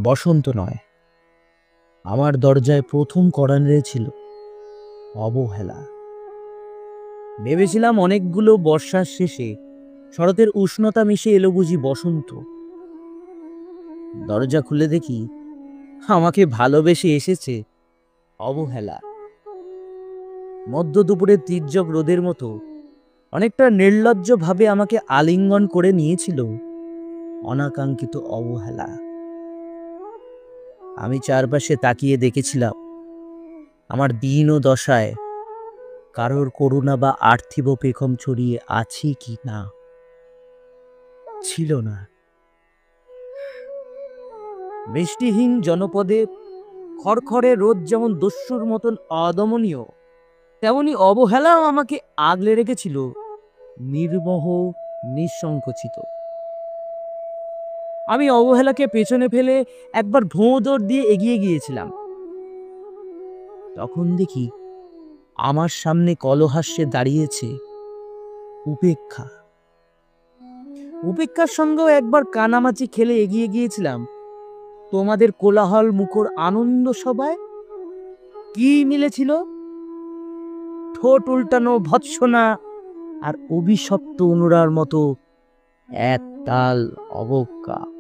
বসন্ত নয়, আমার দরজায় প্রথম কড়া নেড়েছিল অবহেলা। ভেবেছিলাম অনেকগুলো বর্ষার শেষে শরতের উষ্ণতা মিশে এলো বুঝি বসন্ত। দরজা খুলে দেখি আমাকে ভালোবেসে এসেছে অবহেলা। মধ্য দুপুরের তীর্যক রোদের মতো অনেকটা নির্লজ্জ ভাবে আমাকে আলিঙ্গন করে নিয়েছিল অনাকাঙ্ক্ষিত অবহেলা। আমি চারপাশে তাকিয়ে দেখেছিলাম আমার দীন ও দশায় কারোর করুণা বা আর্থিব পেখম ছড়িয়ে আছে কি না। ছিল না। বৃষ্টিহীন জনপদে খড়খড়ে রোদ যেমন দস্যুর মতন অদমনীয়, তেমনি অবহেলাও আমাকে আগলে রেখেছিল নির্মোহ, নিঃসংকোচিত। আমি অবহেলাকে পেছনে ফেলে একবার ভোঁদড় দিয়ে এগিয়ে গিয়েছিলাম। তখন দেখি আমার সামনে কলহাস্যে দাঁড়িয়েছে উপেক্ষা। উপেক্ষার সঙ্গেও একবার কানামাচি খেলে এগিয়ে গিয়েছিলাম তোমাদের কোলাহল মুখর আনন্দ সভায়। কি মিলেছিল? ঠোঁট উল্টানো ভৎসনা আর অভিশপ্ত অনুরার মতো এক তাল অবজ্ঞা।